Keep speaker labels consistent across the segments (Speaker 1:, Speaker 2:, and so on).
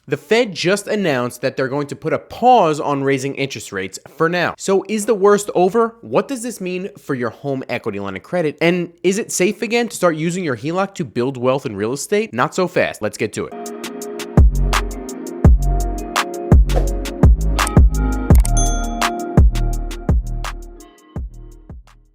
Speaker 1: The Fed just announced that they're going to put a pause on raising interest rates for now. So is the worst over? What does this mean for your home equity line of credit? And is it safe again to start using your HELOC to build wealth in real estate? Not so fast. Let's get to it.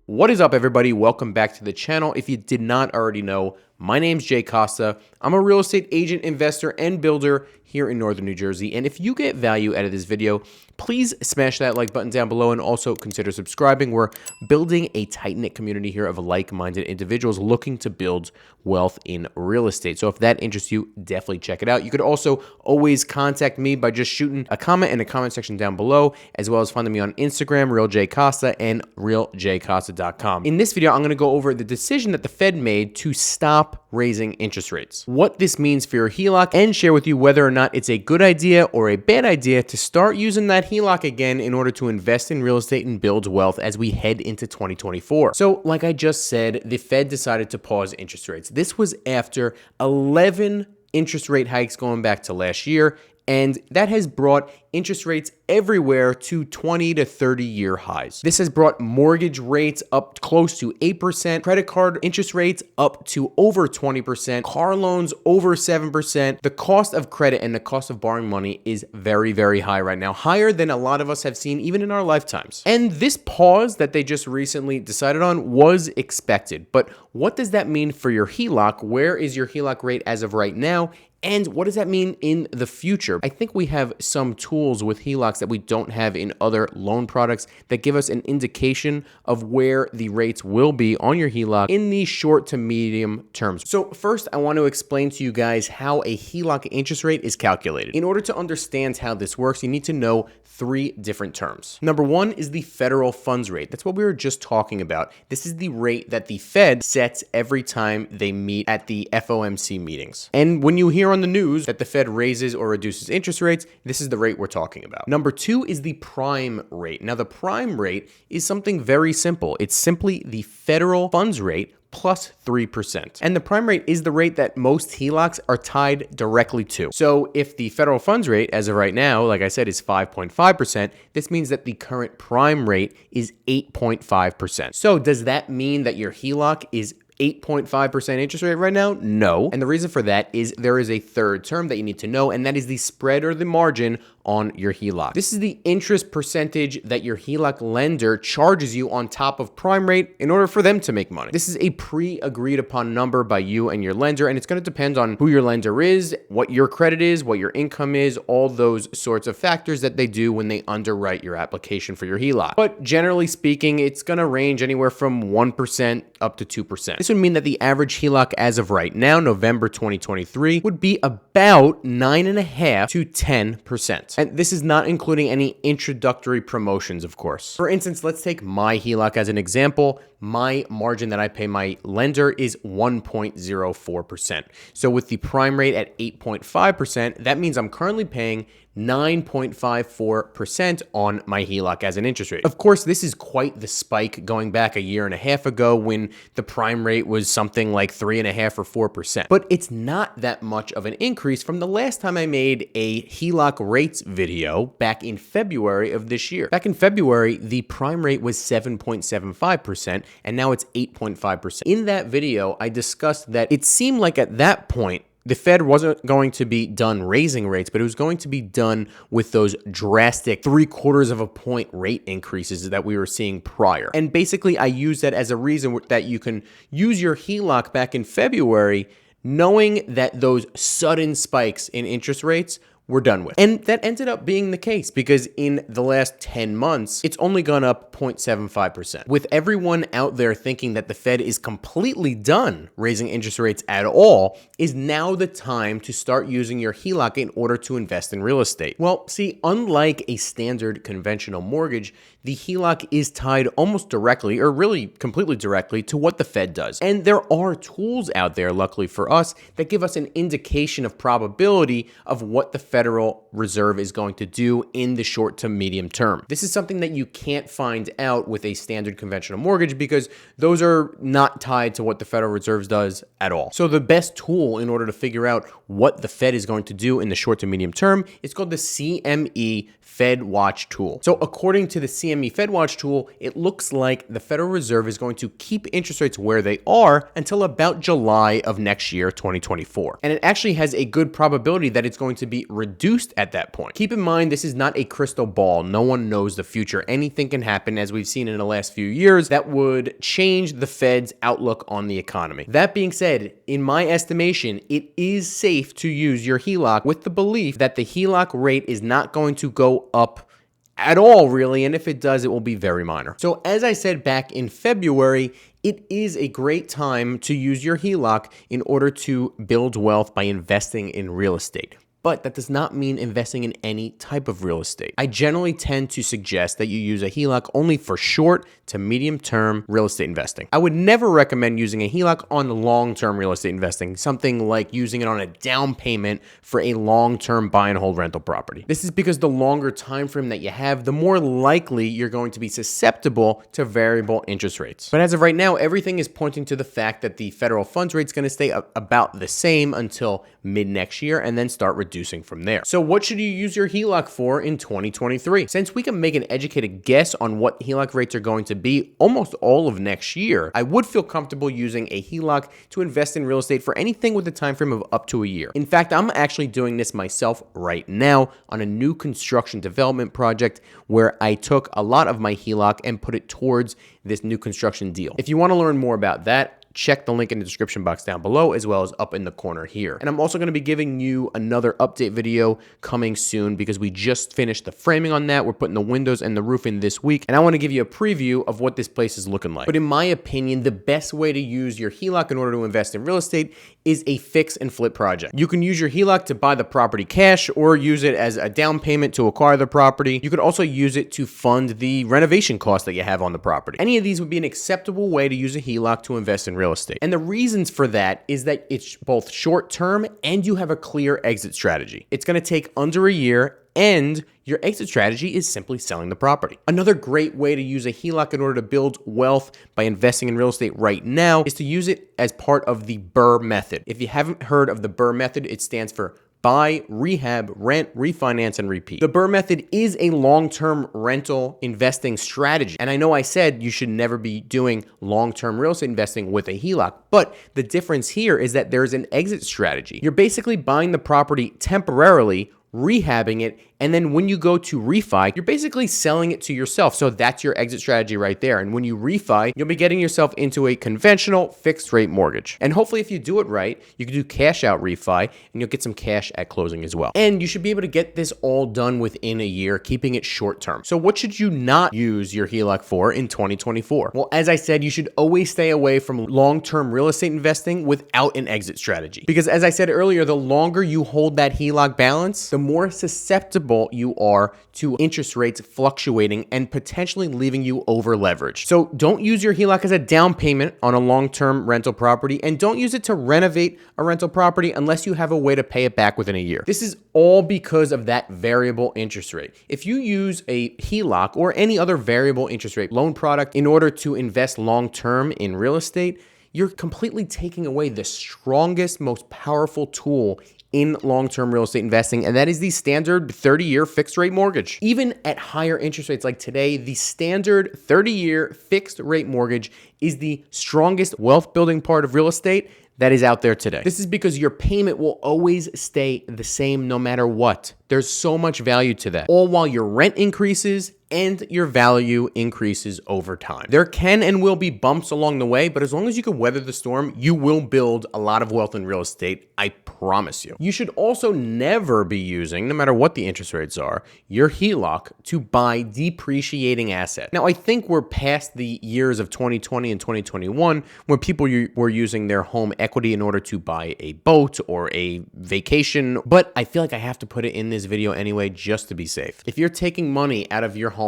Speaker 1: What is up, everybody? Welcome back to the channel. If you did not already know, my name's Jay Costa. I'm a real estate agent, investor, and builder here in Northern New Jersey. And if you get value out of this video, please smash that like button down below and also consider subscribing. We're building a tight-knit community here of like-minded individuals looking to build wealth in real estate. So if that interests you, definitely check it out. You could also always contact me by just shooting a comment in the comment section down below, as well as finding me on Instagram, RealJCosta, and RealJCosta.com. In this video, I'm going to go over the decision that the Fed made to stop raising interest rates, what this means for your HELOC, and share with you whether or not it's a good idea or a bad idea to start using that HELOC again in order to invest in real estate and build wealth as we head into 2024. So like I just said, the Fed decided to pause interest rates. This was after 11 interest rate hikes going back to last year, and that has brought interest rates everywhere to 20 to 30-year highs. This has brought mortgage rates up close to 8%, credit card interest rates up to over 20%, car loans over 7%. The cost of credit and the cost of borrowing money is very, very high right now, higher than a lot of us have seen even in our lifetimes. And this pause that they just recently decided on was expected. But what does that mean for your HELOC? Where is your HELOC rate as of right now? And what does that mean in the future? I think we have some tools with HELOCs that we don't have in other loan products that give us an indication of where the rates will be on your HELOC in the short to medium terms. So first, I want to explain to you guys how a HELOC interest rate is calculated. In order to understand how this works, you need to know three different terms. Number one is the federal funds rate. That's what we were just talking about. This is the rate that the Fed sets every time they meet at the FOMC meetings. And when you hear on the news that the Fed raises or reduces interest rates, this is the rate we're talking about. Number two is the prime rate. Now, the prime rate is something very simple. It's simply the federal funds rate plus 3%. And the prime rate is the rate that most HELOCs are tied directly to. So if the federal funds rate, as of right now, like I said, is 5.5%, this means that the current prime rate is 8.5%. So does that mean that your HELOC is 8.5% interest rate right now? No. And the reason for that is there is a third term that you need to know, and that is the spread or the margin on your HELOC. This is the interest percentage that your HELOC lender charges you on top of prime rate in order for them to make money. This is a pre-agreed upon number by you and your lender, and it's going to depend on who your lender is, what your credit is, what your income is, all those sorts of factors that they do when they underwrite your application for your HELOC. But generally speaking, it's going to range anywhere from 1% up to 2%. This would mean that the average HELOC as of right now, November 2023, would be about 9.5% to 10%. And this is not including any introductory promotions, of course. For instance, let's take my HELOC as an example. My margin that I pay my lender is 1.04%. So with the prime rate at 8.5%, that means I'm currently paying 9.54% on my HELOC as an interest rate. Of course, this is quite the spike going back a year and a half ago when the prime rate was something like 3.5% or 4%. But it's not that much of an increase from the last time I made a HELOC rates video back in February of this year. Back in February, the prime rate was 7.75%, and now it's 8.5%. In that video, I discussed that it seemed like at that point, the Fed wasn't going to be done raising rates, but it was going to be done with those drastic 0.75 point rate increases that we were seeing prior. And basically, I use that as a reason that you can use your HELOC back in February, knowing that those sudden spikes in interest rates we're done with. And that ended up being the case because in the last 10 months, it's only gone up 0.75%. With everyone out there thinking that the Fed is completely done raising interest rates at all, is now the time to start using your HELOC in order to invest in real estate. Well, see, unlike a standard conventional mortgage, the HELOC is tied almost directly, or really completely directly, to what the Fed does. And there are tools out there, luckily for us, that give us an indication of probability of what the Federal Reserve is going to do in the short to medium term. This is something that you can't find out with a standard conventional mortgage because those are not tied to what the Federal Reserve does at all. So the best tool in order to figure out what the Fed is going to do in the short to medium term is called the CME Fed Watch tool. So according to the CME Fed Watch tool, it looks like the Federal Reserve is going to keep interest rates where they are until about July of next year, 2024. And it actually has a good probability that it's going to be reduced at that point. Keep in mind, this is not a crystal ball. No one knows the future. Anything can happen, as we've seen in the last few years, that would change the Fed's outlook on the economy. That being said, in my estimation, it is safe to use your HELOC with the belief that the HELOC rate is not going to go up at all, really, and if it does, it will be very minor. So as I said back in February, it is a great time to use your HELOC in order to build wealth by investing in real estate. But that does not mean investing in any type of real estate. I generally tend to suggest that you use a HELOC only for short to medium term real estate investing. I would never recommend using a HELOC on long-term real estate investing, something like using it on a down payment for a long-term buy and hold rental property. This is because the longer time frame that you have, the more likely you're going to be susceptible to variable interest rates. But as of right now, everything is pointing to the fact that the federal funds rate is going to stay about the same until mid next year and then start reducing from there. So what should you use your HELOC for in 2023? Since we can make an educated guess on what HELOC rates are going to be almost all of next year, I would feel comfortable using a HELOC to invest in real estate for anything with a time frame of up to a year. In fact, I'm actually doing this myself right now on a new construction development project where I took a lot of my HELOC and put it towards this new construction deal. If you want to learn more about that, check the link in the description box down below, as well as up in the corner here. And I'm also going to be giving you another update video coming soon because we just finished the framing on that. We're putting the windows and the roof in this week, and I want to give you a preview of what this place is looking like. But in my opinion, the best way to use your HELOC in order to invest in real estate is a fix and flip project. You can use your HELOC to buy the property cash or use it as a down payment to acquire the property. You could also use it to fund the renovation costs that you have on the property. Any of these would be an acceptable way to use a HELOC to invest in real estate. And the reasons for that is that it's both short term and you have a clear exit strategy. It's going to take under a year, and your exit strategy is simply selling the property. Another great way to use a HELOC in order to build wealth by investing in real estate right now is to use it as part of the BRRRR method. If you haven't heard of the BRRRR method, it stands for buy, rehab, rent, refinance, and repeat. The BRRRR method is a long-term rental investing strategy. And I know I said you should never be doing long-term real estate investing with a HELOC, but the difference here is that there's an exit strategy. You're basically buying the property temporarily, rehabbing it, and then when you go to refi, you're basically selling it to yourself. So that's your exit strategy right there. And when you refi, you'll be getting yourself into a conventional fixed rate mortgage. And hopefully if you do it right, you can do cash out refi and you'll get some cash at closing as well. And you should be able to get this all done within a year, keeping it short term. So what should you not use your HELOC for in 2024? Well, as I said, you should always stay away from long-term real estate investing without an exit strategy. Because as I said earlier, the longer you hold that HELOC balance, the more susceptible you are to interest rates fluctuating and potentially leaving you over leveraged. So don't use your HELOC as a down payment on a long-term rental property, and don't use it to renovate a rental property unless you have a way to pay it back within a year. This is all because of that variable interest rate. If you use a HELOC or any other variable interest rate loan product in order to invest long-term in real estate, you're completely taking away the strongest, most powerful tool in long-term real estate investing, and that is the standard 30-year fixed rate mortgage. Even at higher interest rates like today, the standard 30-year fixed rate mortgage is the strongest wealth building part of real estate that is out there today. This is because your payment will always stay the same no matter what. There's so much value to that, all while your rent increases and your value increases over time. There can and will be bumps along the way, but as long as you can weather the storm, you will build a lot of wealth in real estate, I promise you. You should also never be using, no matter what the interest rates are, your HELOC to buy depreciating assets. Now, I think we're past the years of 2020 and 2021 when people were using their home equity in order to buy a boat or a vacation, but I feel like I have to put it in this video anyway just to be safe. If you're taking money out of your home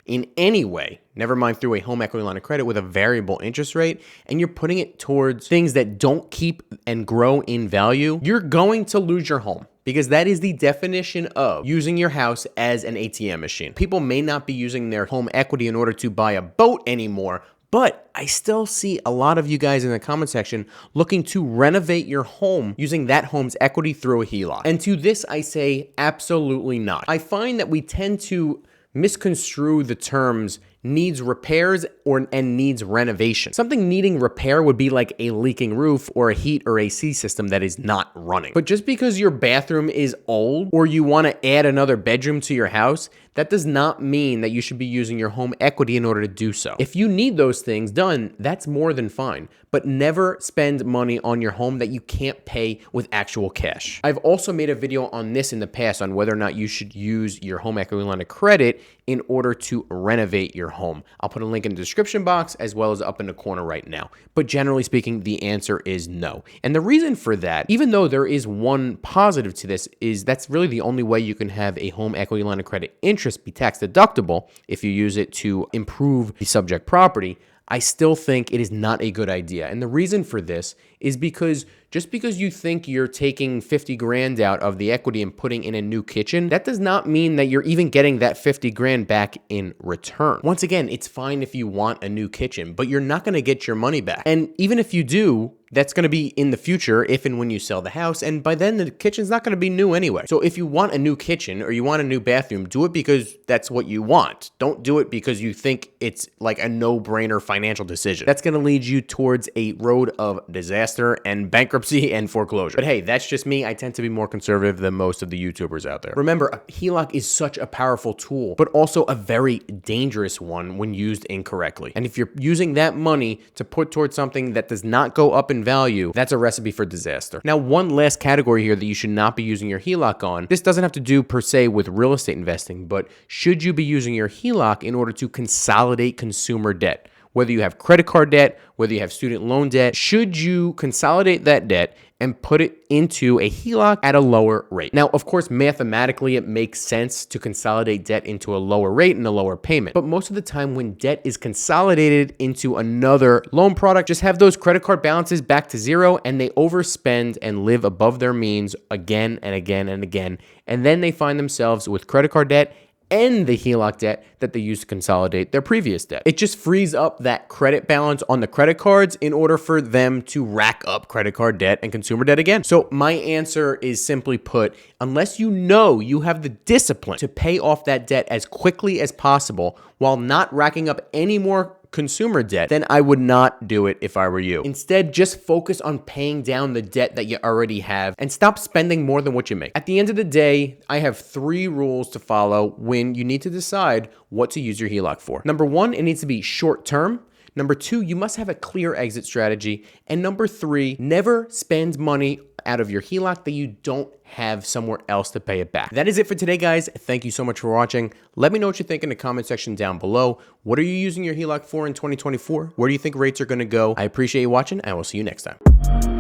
Speaker 1: in any way, never mind through a home equity line of credit with a variable interest rate, and you're putting it towards things that don't keep and grow in value, you're going to lose your home. Because that is the definition of using your house as an ATM machine. People may not be using their home equity in order to buy a boat anymore, but I still see a lot of you guys in the comment section looking to renovate your home using that home's equity through a HELOC. And to this, I say absolutely not. I find that we tend to misconstrue the terms needs repairs and needs renovation. Something needing repair would be like a leaking roof or a heat or AC system that is not running. But just because your bathroom is old or you want to add another bedroom to your house, that does not mean that you should be using your home equity in order to do so. If you need those things done, that's more than fine, but never spend money on your home that you can't pay with actual cash. I've also made a video on this in the past on whether or not you should use your home equity line of credit in order to renovate your home. I'll put a link in the description box as well as up in the corner right now. But generally speaking, the answer is no. And the reason for that, even though there is one positive to this, is that's really the only way you can have a home equity line of credit interest be tax deductible if you use it to improve the subject property. I still think it is not a good idea. And the reason for this is because just because you think you're taking 50 grand out of the equity and putting in a new kitchen, that does not mean that you're even getting that 50 grand back in return. Once again, it's fine if you want a new kitchen, but you're not going to get your money back. And even if you do, that's going to be in the future if and when you sell the house. And by then the kitchen's not going to be new anyway. So if you want a new kitchen or you want a new bathroom, do it because that's what you want. Don't do it because you think it's like a no-brainer financial decision. That's going to lead you towards a road of disaster and bankruptcy and foreclosure. But hey, that's just me. I tend to be more conservative than most of the YouTubers out there. Remember, a HELOC is such a powerful tool, but also a very dangerous one when used incorrectly. And if you're using that money to put towards something that does not go up in value, that's a recipe for disaster. Now, one last category here that you should not be using your HELOC on, this doesn't have to do per se with real estate investing, but should you be using your HELOC in order to consolidate consumer debt? Whether you have credit card debt, whether you have student loan debt, should you consolidate that debt and put it into a HELOC at a lower rate? Now, of course, mathematically, it makes sense to consolidate debt into a lower rate and a lower payment. But most of the time when debt is consolidated into another loan product, just have those credit card balances back to zero and they overspend and live above their means again and again and again. And then they find themselves with credit card debt and the HELOC debt that they used to consolidate their previous debt. It just frees up that credit balance on the credit cards in order for them to rack up credit card debt and consumer debt again. So my answer is simply put, unless you know you have the discipline to pay off that debt as quickly as possible while not racking up any more consumer debt, then I would not do it if I were you. Instead, just focus on paying down the debt that you already have and stop spending more than what you make. At the end of the day, I have 3 rules to follow when you need to decide what to use your HELOC for. Number 1, it needs to be short term. Number 2, you must have a clear exit strategy. And number 3, never spend money out of your HELOC that you don't have somewhere else to pay it back. That is it for today, guys. Thank you so much for watching. Let me know what you think in the comment section down below. What are you using your HELOC for in 2024? Where do you think rates are going to go? I appreciate you watching. I will see you next time.